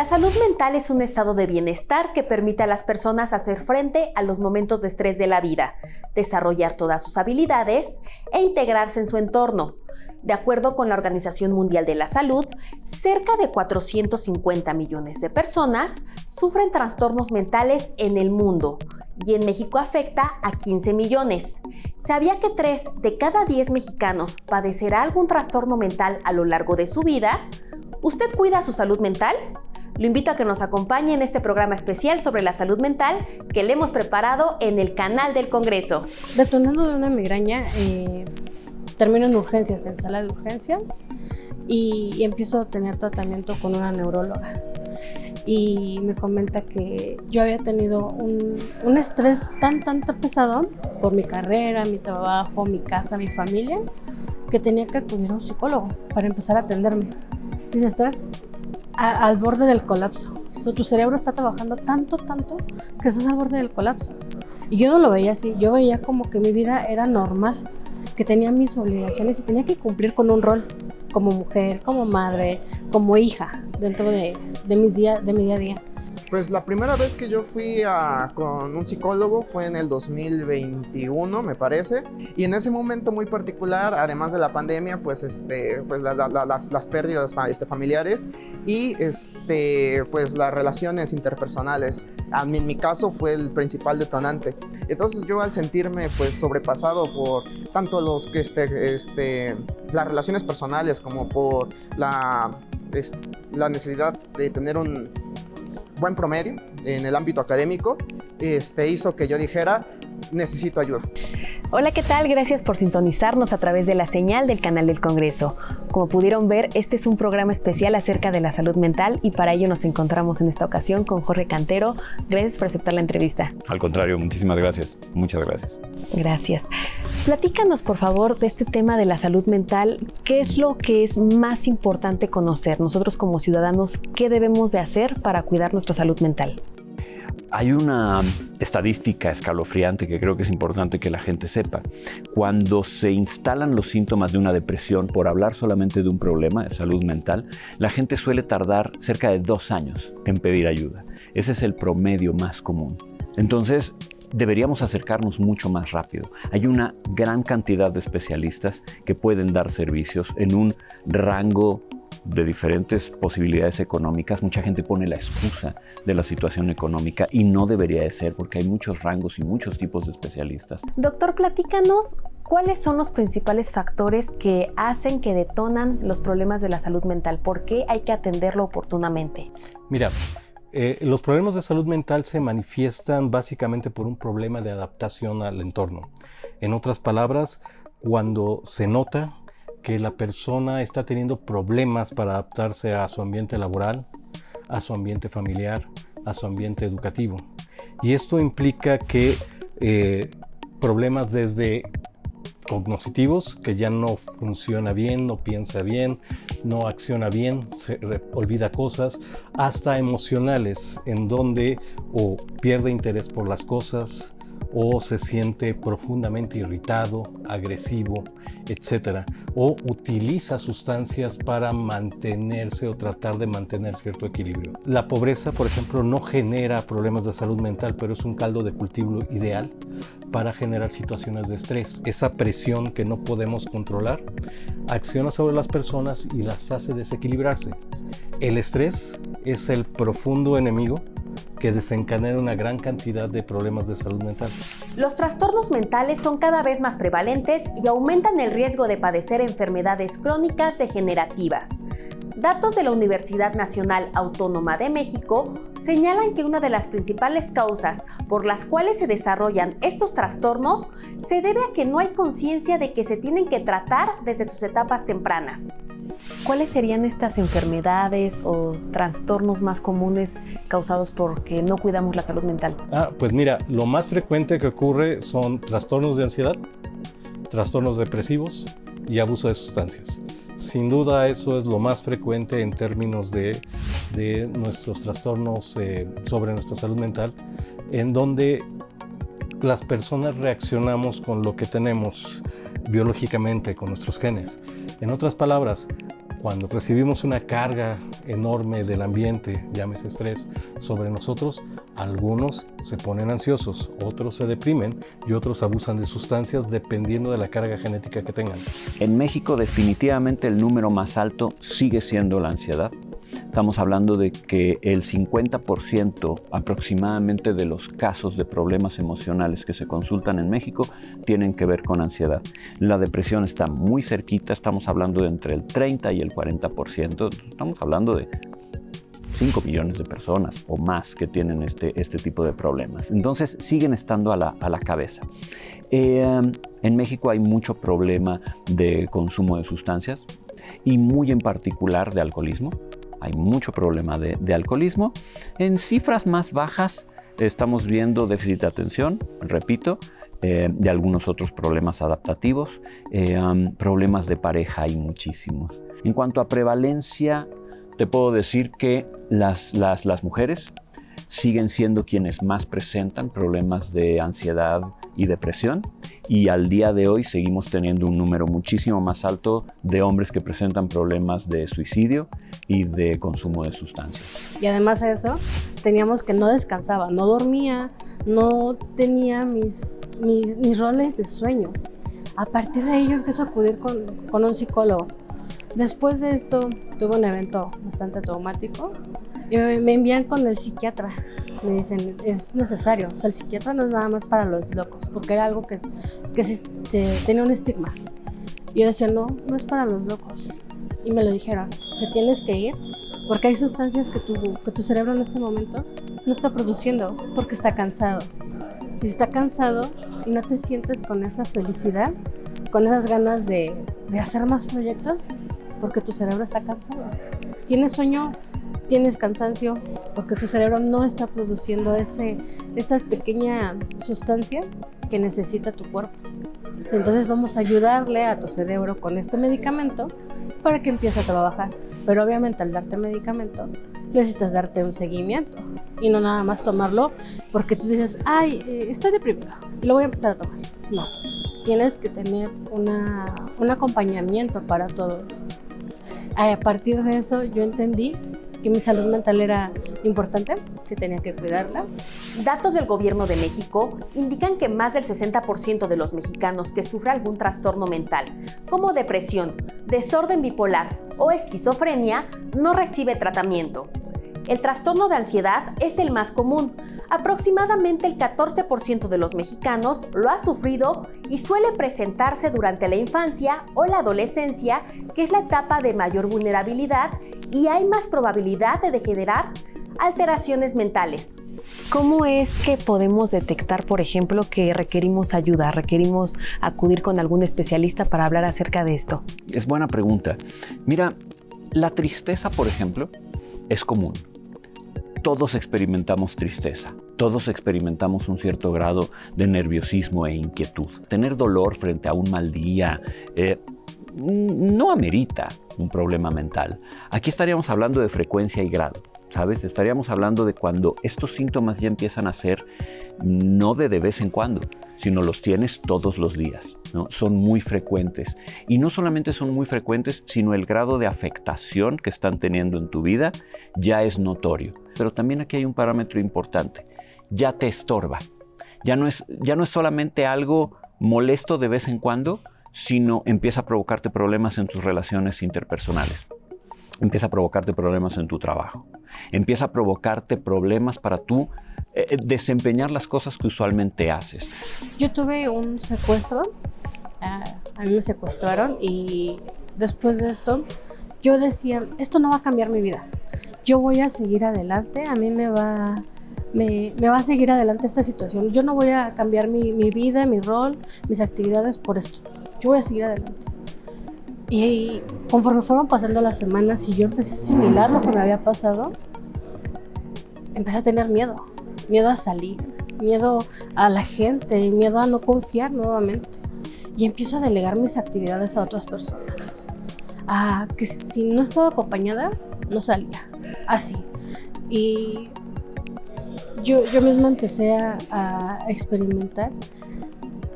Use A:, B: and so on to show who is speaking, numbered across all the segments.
A: La salud mental es un estado de bienestar que permite a las personas hacer frente a los momentos de estrés de la vida, desarrollar todas sus habilidades e integrarse en su entorno. De acuerdo con la Organización Mundial de la Salud, cerca de 450 millones de personas sufren trastornos mentales en el mundo y en México afecta a 15 millones. ¿Sabía que 3 de cada 10 mexicanos padecerá algún trastorno mental a lo largo de su vida? ¿Usted cuida su salud mental? Lo invito a que nos acompañe en este programa especial sobre la salud mental que le hemos preparado en el canal del Congreso.
B: Detonando de una migraña, termino en urgencias, en sala de urgencias, y empiezo a tener tratamiento con una neuróloga. Y me comenta que yo había tenido un estrés tan pesado por mi carrera, mi trabajo, mi casa, mi familia, que tenía que acudir a un psicólogo para empezar a atenderme. Dice, estás al borde del colapso. Tu cerebro está trabajando tanto que estás al borde del colapso. Y yo no lo veía así, yo veía como que mi vida era normal, que tenía mis obligaciones y tenía que cumplir con un rol como mujer, como madre, como hija dentro de mi día a día.
C: Pues la primera vez que yo fui con un psicólogo fue en el 2021, me parece, y en ese momento muy particular, además de la pandemia, pues las pérdidas familiares y pues las relaciones interpersonales. En mi caso fue el principal detonante. Entonces yo, al sentirme pues sobrepasado por tanto las relaciones personales como por la necesidad de tener un buen promedio en el ámbito académico, hizo que yo dijera, necesito ayuda.
A: Hola, ¿qué tal? Gracias por sintonizarnos a través de la señal del canal del Congreso. Como pudieron ver, este es un programa especial acerca de la salud mental y para ello nos encontramos en esta ocasión con Jorge Cantero. Gracias por aceptar la entrevista.
D: Al contrario, muchísimas gracias. Muchas gracias.
A: Gracias. Platícanos, por favor, de este tema de la salud mental. ¿Qué es lo que es más importante conocer? Nosotros como ciudadanos, ¿qué debemos de hacer para cuidar nuestra salud mental?
D: Hay una estadística escalofriante que creo que es importante que la gente sepa. Cuando se instalan los síntomas de una depresión, por hablar solamente de un problema de salud mental, la gente suele tardar cerca de 2 años en pedir ayuda. Ese es el promedio más común. Entonces, deberíamos acercarnos mucho más rápido. Hay una gran cantidad de especialistas que pueden dar servicios en un rango de diferentes posibilidades económicas. Mucha gente pone la excusa de la situación económica y no debería de ser, porque hay muchos rangos y muchos tipos de especialistas.
A: Doctor, platícanos cuáles son los principales factores que hacen que detonan los problemas de la salud mental. ¿Por qué hay que atenderlo oportunamente?
E: Mira, los problemas de salud mental se manifiestan básicamente por un problema de adaptación al entorno. En otras palabras, cuando se nota que la persona está teniendo problemas para adaptarse a su ambiente laboral, a su ambiente familiar, a su ambiente educativo. Y esto implica que problemas desde cognitivos, que ya no funciona bien, no piensa bien, no acciona bien, olvida cosas, hasta emocionales, en donde o pierde interés por las cosas, o se siente profundamente irritado, agresivo, etc. O utiliza sustancias para mantenerse o tratar de mantener cierto equilibrio. La pobreza, por ejemplo, no genera problemas de salud mental, pero es un caldo de cultivo ideal para generar situaciones de estrés. Esa presión que no podemos controlar acciona sobre las personas y las hace desequilibrarse. El estrés es el profundo enemigo que desencadena una gran cantidad de problemas de salud mental.
A: Los trastornos mentales son cada vez más prevalentes y aumentan el riesgo de padecer enfermedades crónicas degenerativas. Datos de la Universidad Nacional Autónoma de México señalan que una de las principales causas por las cuales se desarrollan estos trastornos se debe a que no hay conciencia de que se tienen que tratar desde sus etapas tempranas. ¿Cuáles serían estas enfermedades o trastornos más comunes causados porque no cuidamos la salud mental?
E: Pues mira, lo más frecuente que ocurre son trastornos de ansiedad, trastornos depresivos y abuso de sustancias. Sin duda eso es lo más frecuente en términos de nuestros trastornos sobre nuestra salud mental, en donde las personas reaccionamos con lo que tenemos biológicamente, con nuestros genes. En otras palabras, Cuando recibimos una carga enorme del ambiente, llámese estrés, sobre nosotros, algunos se ponen ansiosos, otros se deprimen y otros abusan de sustancias dependiendo de la carga genética que tengan.
D: En México definitivamente el número más alto sigue siendo la ansiedad. Estamos hablando de que el 50% aproximadamente de los casos de problemas emocionales que se consultan en México tienen que ver con ansiedad. La depresión está muy cerquita, estamos hablando de entre el 30 y el 40%. Estamos hablando de 5 millones de personas o más que tienen este tipo de problemas. Entonces siguen estando a la cabeza. En México hay mucho problema de consumo de sustancias y muy en particular de alcoholismo. Hay mucho problema de alcoholismo. En cifras más bajas estamos viendo déficit de atención, repito, de algunos otros problemas adaptativos, problemas de pareja hay muchísimos. En cuanto a prevalencia, te puedo decir que las mujeres siguen siendo quienes más presentan problemas de ansiedad y depresión, y al día de hoy seguimos teniendo un número muchísimo más alto de hombres que presentan problemas de suicidio y de consumo de sustancias.
B: Y además de eso, teníamos que no descansaba, no dormía, no tenía mis roles de sueño. A partir de ahí yo empiezo a acudir con un psicólogo. Después de esto tuve un evento bastante traumático y me envían con el psiquiatra. Me dicen, es necesario, o sea, el psiquiatra no es nada más para los locos, porque era algo que se tenía un estigma. Y yo decía, no es para los locos. Y me lo dijeron, que tienes que ir, porque hay sustancias que tu cerebro en este momento no está produciendo, porque está cansado. Y si está cansado y no te sientes con esa felicidad, con esas ganas de hacer más proyectos, porque tu cerebro está cansado. Tienes sueño, tienes cansancio, porque tu cerebro no está produciendo esa pequeña sustancia que necesita tu cuerpo. Entonces vamos a ayudarle a tu cerebro con este medicamento para que empiece a trabajar. Pero obviamente al darte medicamento necesitas darte un seguimiento y no nada más tomarlo porque tú dices, estoy deprimido y lo voy a empezar a tomar. No, tienes que tener un acompañamiento para todo esto. A partir de eso yo entendí que mi salud mental era importante, que tenía que cuidarla.
A: Datos del Gobierno de México indican que más del 60% de los mexicanos que sufren algún trastorno mental, como depresión, desorden bipolar o esquizofrenia, no recibe tratamiento. El trastorno de ansiedad es el más común. Aproximadamente el 14% de los mexicanos lo ha sufrido y suele presentarse durante la infancia o la adolescencia, que es la etapa de mayor vulnerabilidad y hay más probabilidad de degenerar alteraciones mentales.
F: ¿Cómo es que podemos detectar, por ejemplo, que requerimos ayuda, requerimos acudir con algún especialista para hablar acerca de esto?
D: Es buena pregunta. Mira, la tristeza, por ejemplo, es común. Todos experimentamos tristeza, todos experimentamos un cierto grado de nerviosismo e inquietud. Tener dolor frente a un mal día no amerita un problema mental. Aquí estaríamos hablando de frecuencia y grado, ¿sabes? Estaríamos hablando de cuando estos síntomas ya empiezan a ser no de vez en cuando, sino los tienes todos los días, ¿no? Son muy frecuentes. Y no solamente son muy frecuentes, sino el grado de afectación que están teniendo en tu vida ya es notorio. Pero también aquí hay un parámetro importante. Ya te estorba. Ya no es solamente algo molesto de vez en cuando, sino empieza a provocarte problemas en tus relaciones interpersonales. Empieza a provocarte problemas en tu trabajo. Empieza a provocarte problemas para tú desempeñar las cosas que usualmente haces.
B: Yo tuve un secuestro. A mí me secuestraron y después de esto yo decía, esto no va a cambiar mi vida. Yo voy a seguir adelante, a mí me va a seguir adelante esta situación. Yo no voy a cambiar mi vida, mi rol, mis actividades por esto. Yo voy a seguir adelante. Y conforme fueron pasando las semanas y yo empecé a asimilar lo que me había pasado, empecé a tener miedo a salir, miedo a la gente, miedo a no confiar nuevamente. Y empiezo a delegar mis actividades a otras personas. A que si no estaba acompañada, no salía. Así. Y yo misma empecé a experimentar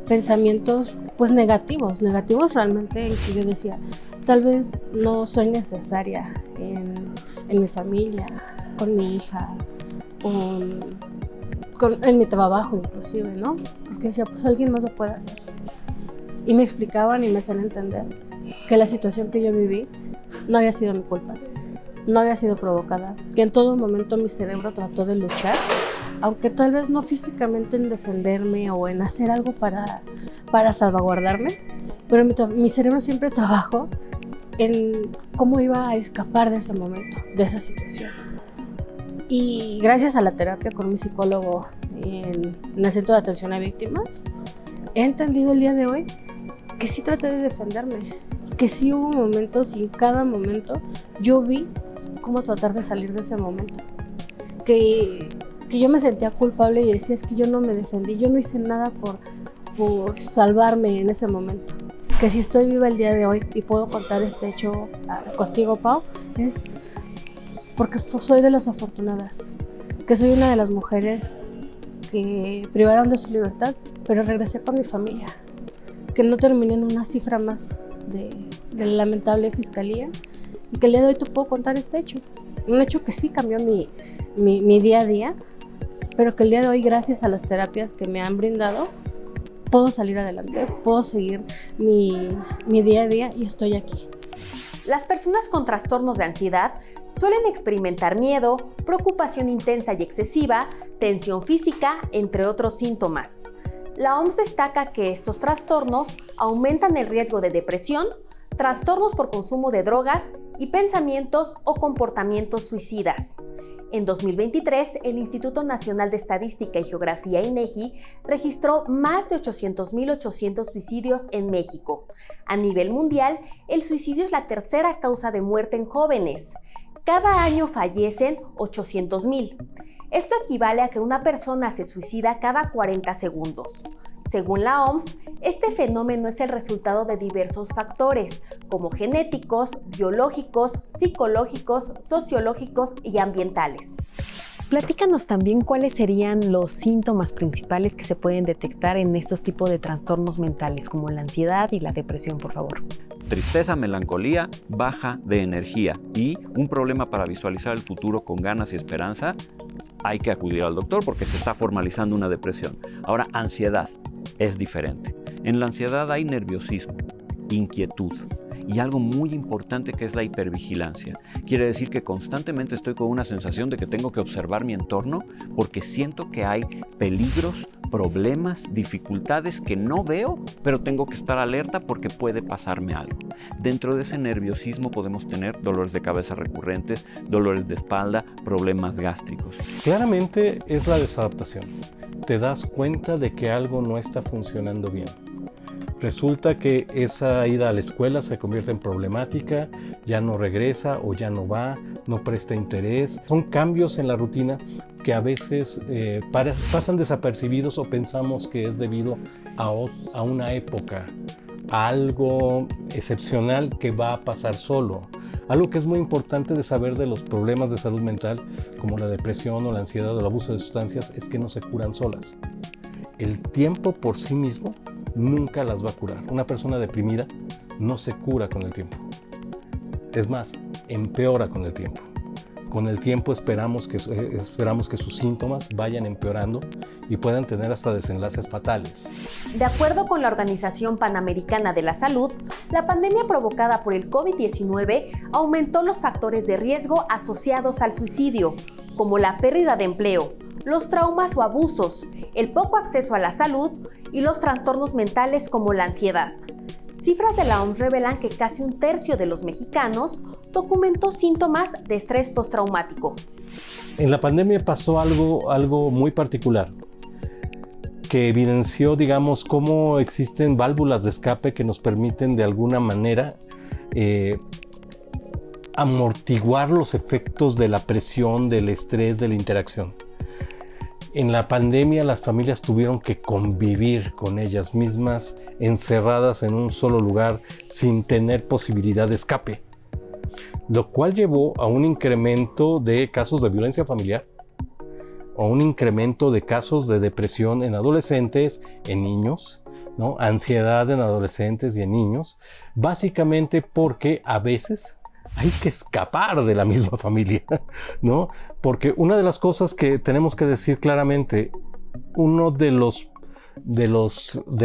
B: pensamientos pues negativos realmente, en que yo decía, tal vez no soy necesaria en mi familia, con mi hija, en mi trabajo inclusive, ¿no? Porque decía, pues alguien más lo puede hacer. Y me explicaban y me hacían entender que la situación que yo viví no había sido mi culpa, no había sido provocada, que en todo momento mi cerebro trató de luchar, aunque tal vez no físicamente en defenderme o en hacer algo para salvaguardarme, pero mi cerebro siempre trabajó en cómo iba a escapar de ese momento, de esa situación. Y gracias a la terapia con mi psicólogo en el Centro de Atención a Víctimas, he entendido el día de hoy que sí traté de defenderme, que sí hubo momentos y en cada momento yo vi cómo tratar de salir de ese momento. Que yo me sentía culpable y decía, es que yo no me defendí, yo no hice nada por salvarme en ese momento. Que si estoy viva el día de hoy y puedo contar este hecho contigo, Pau, es porque soy de las afortunadas, que soy una de las mujeres que privaron de su libertad, pero regresé con mi familia, que no terminé en una cifra más de la lamentable fiscalía y que el día de hoy te puedo contar este hecho, un hecho que sí cambió mi día a día, pero que el día de hoy, gracias a las terapias que me han brindado, puedo salir adelante, puedo seguir mi día a día y estoy aquí.
A: Las personas con trastornos de ansiedad suelen experimentar miedo, preocupación intensa y excesiva, tensión física, entre otros síntomas. La OMS destaca que estos trastornos aumentan el riesgo de depresión, trastornos por consumo de drogas y pensamientos o comportamientos suicidas. En 2023, el Instituto Nacional de Estadística y Geografía, INEGI, registró más de 800.800 suicidios en México. A nivel mundial, el suicidio es la tercera causa de muerte en jóvenes. Cada año fallecen 800.000. Esto equivale a que una persona se suicida cada 40 segundos. Según la OMS, este fenómeno es el resultado de diversos factores, como genéticos, biológicos, psicológicos, sociológicos y ambientales.
F: Platícanos también cuáles serían los síntomas principales que se pueden detectar en estos tipos de trastornos mentales, como la ansiedad y la depresión, por favor.
D: Tristeza, melancolía, baja de energía y un problema para visualizar el futuro con ganas y esperanza. Hay que acudir al doctor porque se está formalizando una depresión. Ahora, ansiedad es diferente. En la ansiedad hay nerviosismo, inquietud y algo muy importante que es la hipervigilancia. Quiere decir que constantemente estoy con una sensación de que tengo que observar mi entorno porque siento que hay peligros, problemas, dificultades que no veo, pero tengo que estar alerta porque puede pasarme algo. Dentro de ese nerviosismo podemos tener dolores de cabeza recurrentes, dolores de espalda, problemas gástricos.
E: Claramente es la desadaptación. Te das cuenta de que algo no está funcionando bien. Resulta que esa ida a la escuela se convierte en problemática, ya no regresa o ya no va, no presta interés. Son cambios en la rutina que a veces pasan desapercibidos o pensamos que es debido a una época, a algo excepcional que va a pasar solo. Algo que es muy importante de saber de los problemas de salud mental, como la depresión o la ansiedad o el abuso de sustancias, es que no se curan solas. El tiempo por sí mismo nunca las va a curar. Una persona deprimida no se cura con el tiempo. Es más, empeora con el tiempo. Con el tiempo esperamos que sus síntomas vayan empeorando y puedan tener hasta desenlaces fatales.
A: De acuerdo con la Organización Panamericana de la Salud, la pandemia provocada por el COVID-19 aumentó los factores de riesgo asociados al suicidio, como la pérdida de empleo, los traumas o abusos, el poco acceso a la salud y los trastornos mentales como la ansiedad. Cifras de la OMS revelan que casi un tercio de los mexicanos documentó síntomas de estrés postraumático.
E: En la pandemia pasó algo muy particular, que evidenció, digamos, cómo existen válvulas de escape que nos permiten de alguna manera amortiguar los efectos de la presión, del estrés, de la interacción. En la pandemia las familias tuvieron que convivir con ellas mismas, encerradas en un solo lugar, sin tener posibilidad de escape, lo cual llevó a un incremento de casos de violencia familiar, o un incremento de casos de depresión en adolescentes, en niños, ¿no? Ansiedad en adolescentes y en niños, básicamente porque a veces hay que escapar de la misma familia, ¿no? Porque una de las cosas que tenemos que decir claramente, uno de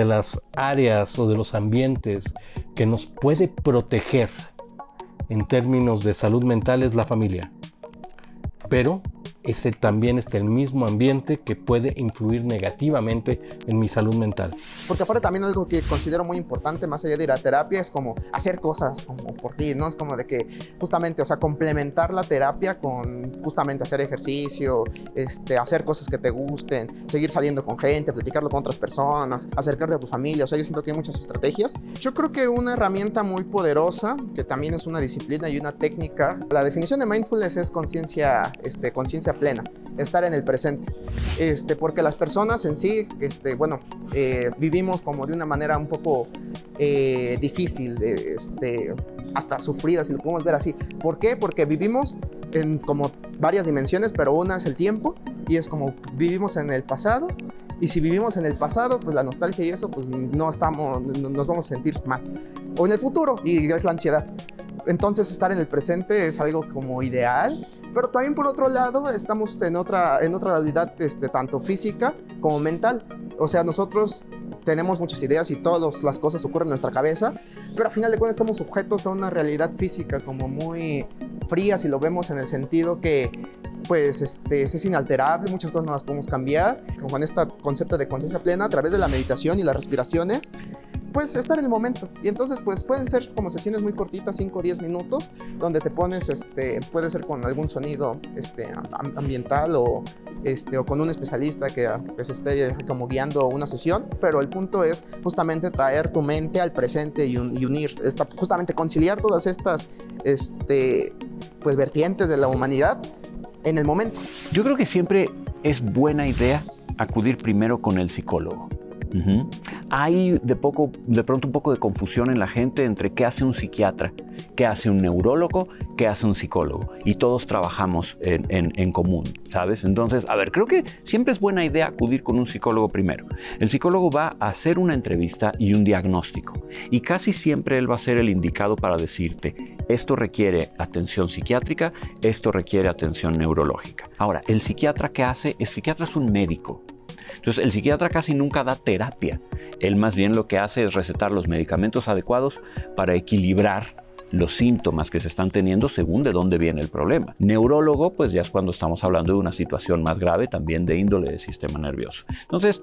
E: las áreas o de los ambientes que nos puede proteger en términos de salud mental es la familia, pero ese también es el mismo ambiente que puede influir negativamente en mi salud mental.
C: Porque aparte también algo que considero muy importante, más allá de ir a terapia, es como hacer cosas como por ti, ¿no? Es como de que justamente, o sea, complementar la terapia con justamente hacer ejercicio, hacer cosas que te gusten, seguir saliendo con gente, platicarlo con otras personas, acercarte a tu familia. O sea, yo siento que hay muchas estrategias. Yo creo que una herramienta muy poderosa, que también es una disciplina y una técnica, la definición de mindfulness es conciencia plena, estar en el presente, porque las personas en sí, vivimos como de una manera un poco difícil, hasta sufrida, si lo podemos ver así. ¿Por qué? Porque vivimos en como varias dimensiones, pero una es el tiempo, y es como vivimos en el pasado, y si vivimos en el pasado, pues la nostalgia y eso, pues nos vamos a sentir mal, o en el futuro, y es la ansiedad. Entonces estar en el presente es algo como ideal. Pero también por otro lado estamos en otra realidad, tanto física como mental. O sea, nosotros tenemos muchas ideas y todas las cosas ocurren en nuestra cabeza, pero al final de cuentas estamos sujetos a una realidad física como muy fría, si lo vemos en el sentido que pues es inalterable, muchas cosas no las podemos cambiar. Con este concepto de conciencia plena, a través de la meditación y las respiraciones, pues estar en el momento. Y entonces pues pueden ser como sesiones muy cortitas, 5 o 10 minutos, donde te pones, puede ser con algún sonido ambiental o con un especialista que pues, esté como guiando una sesión. Pero el punto es justamente traer tu mente al presente y unir, justamente conciliar todas estas pues vertientes de la humanidad en el momento.
D: Yo creo que siempre es buena idea acudir primero con el psicólogo. Hay de pronto un poco de confusión en la gente entre qué hace un psiquiatra, qué hace un neurólogo, qué hace un psicólogo, y todos trabajamos en común, ¿sabes? Entonces, a ver, creo que siempre es buena idea acudir con un psicólogo primero. El psicólogo va a hacer una entrevista y un diagnóstico, y casi siempre él va a ser el indicado para decirte: esto requiere atención psiquiátrica, esto requiere atención neurológica. Ahora, el psiquiatra, ¿qué hace? El psiquiatra es un médico. Entonces, el psiquiatra casi nunca da terapia. Él más bien lo que hace es recetar los medicamentos adecuados para equilibrar los síntomas que se están teniendo según de dónde viene el problema. Neurólogo, pues ya es cuando estamos hablando de una situación más grave, también de índole del sistema nervioso. Entonces,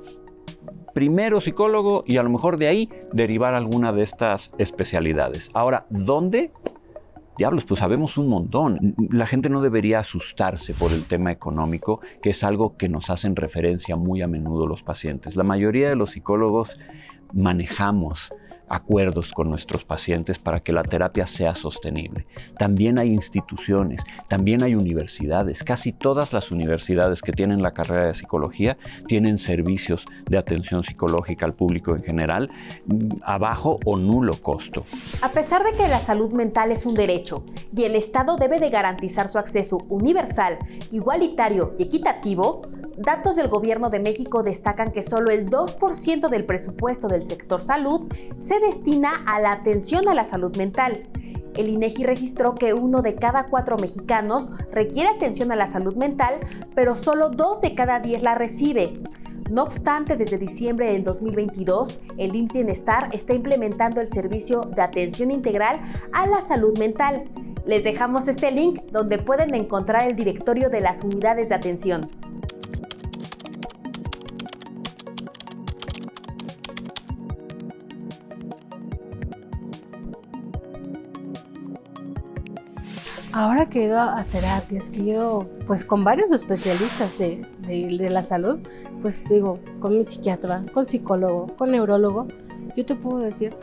D: primero psicólogo y a lo mejor de ahí derivar alguna de estas especialidades. Ahora, ¿dónde? Diablos, pues sabemos un montón. La gente no debería asustarse por el tema económico, que es algo que nos hacen referencia muy a menudo los pacientes. La mayoría de los psicólogos manejamos acuerdos con nuestros pacientes para que la terapia sea sostenible. También hay instituciones, también hay universidades. Casi todas las universidades que tienen la carrera de psicología tienen servicios de atención psicológica al público en general a bajo o nulo costo.
A: A pesar de que la salud mental es un derecho y el Estado debe de garantizar su acceso universal, igualitario y equitativo, datos del Gobierno de México destacan que solo el 2% del presupuesto del sector salud se destina a la atención a la salud mental. El INEGI registró que 1 de cada 4 mexicanos requiere atención a la salud mental, pero solo 2 de cada 10 la recibe. No obstante, desde diciembre del 2022, el IMSS Bienestar está implementando el servicio de atención integral a la salud mental. Les dejamos este link donde pueden encontrar el directorio de las unidades de atención.
B: Ahora que he ido a terapias, que he ido pues con varios especialistas de la salud, pues digo, con mi psiquiatra, con psicólogo, con neurólogo, yo te puedo decir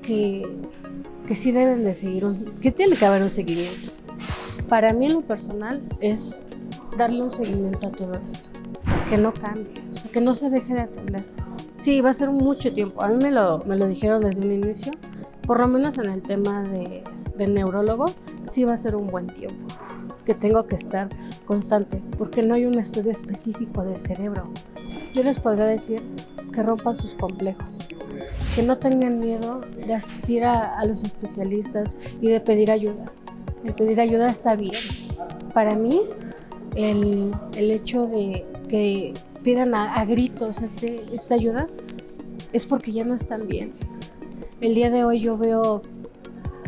B: que sí deben de seguir, que tiene que haber un seguimiento. Para mí, en lo personal, es darle un seguimiento a todo esto, que no cambie, o sea, que no se deje de atender. Sí, va a ser mucho tiempo. A mí me lo dijeron desde un inicio, por lo menos en el tema del neurólogo, sí va a ser un buen tiempo, que tengo que estar constante, porque no hay un estudio específico del cerebro. Yo les podría decir que rompan sus complejos, que no tengan miedo de asistir a los especialistas y de pedir ayuda. El pedir ayuda está bien. Para mí, el hecho de que pidan a gritos esta ayuda es porque ya no están bien. El día de hoy yo veo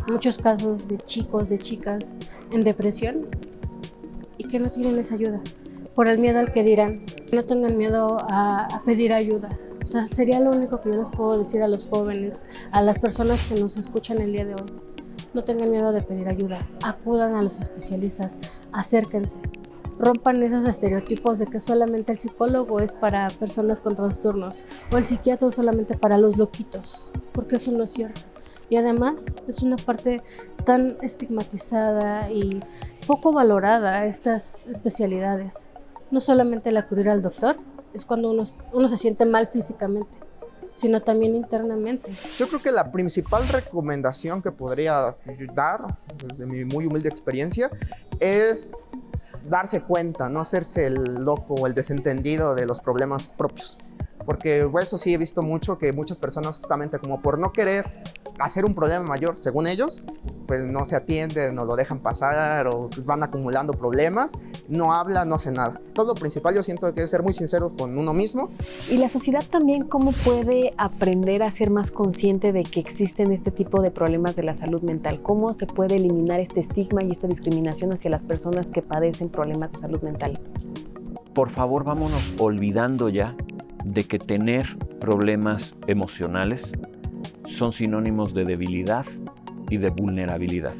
B: muchos casos de chicos, de chicas en depresión y que no tienen esa ayuda por el miedo al que dirán. No tengan miedo a pedir ayuda. O sea, sería lo único que yo les puedo decir a los jóvenes, a las personas que nos escuchan el día de hoy. No tengan miedo de pedir ayuda. Acudan a los especialistas, acérquense. Rompan esos estereotipos de que solamente el psicólogo es para personas con trastornos o el psiquiatra solamente para los loquitos, porque eso no es cierto. Y además es una parte tan estigmatizada y poco valorada estas especialidades. No solamente el acudir al doctor es cuando uno se siente mal físicamente, sino también internamente.
C: Yo creo que la principal recomendación que podría dar, desde mi muy humilde experiencia, es darse cuenta, no hacerse el loco o el desentendido de los problemas propios. Porque eso sí he visto mucho, que muchas personas justamente como por no querer hacer un problema mayor, según ellos, pues no se atienden o lo dejan pasar o van acumulando problemas, no hablan, no hacen nada. Todo lo principal yo siento que es ser muy sinceros con uno mismo.
F: Y la sociedad también, ¿cómo puede aprender a ser más consciente de que existen este tipo de problemas de la salud mental? ¿Cómo se puede eliminar este estigma y esta discriminación hacia las personas que padecen problemas de salud mental?
D: Por favor, vámonos olvidando ya de que tener problemas emocionales son sinónimos de debilidad y de vulnerabilidad.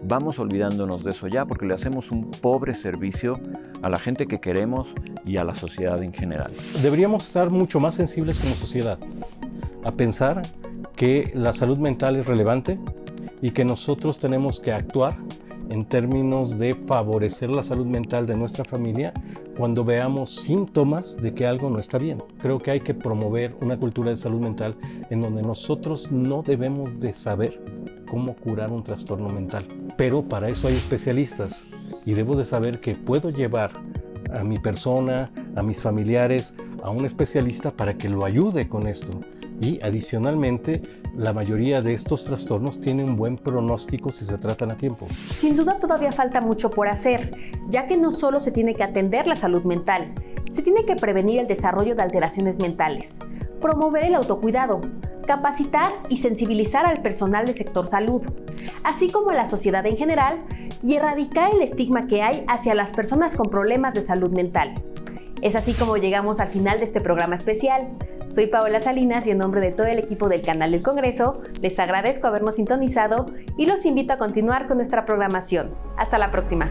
D: Vamos olvidándonos de eso ya, porque le hacemos un pobre servicio a la gente que queremos y a la sociedad en general.
E: Deberíamos estar mucho más sensibles como sociedad a pensar que la salud mental es relevante y que nosotros tenemos que actuar en términos de favorecer la salud mental de nuestra familia cuando veamos síntomas de que algo no está bien. Creo que hay que promover una cultura de salud mental en donde nosotros no debemos de saber cómo curar un trastorno mental. Pero para eso hay especialistas y debo de saber que puedo llevar a mi persona, a mis familiares, a un especialista para que lo ayude con esto. Y adicionalmente, la mayoría de estos trastornos tienen un buen pronóstico si se tratan a tiempo.
A: Sin duda todavía falta mucho por hacer, ya que no solo se tiene que atender la salud mental, se tiene que prevenir el desarrollo de alteraciones mentales, promover el autocuidado, capacitar y sensibilizar al personal del sector salud, así como a la sociedad en general, y erradicar el estigma que hay hacia las personas con problemas de salud mental. Es así como llegamos al final de este programa especial. Soy Paola Salinas y en nombre de todo el equipo del Canal del Congreso, les agradezco habernos sintonizado y los invito a continuar con nuestra programación. Hasta la próxima.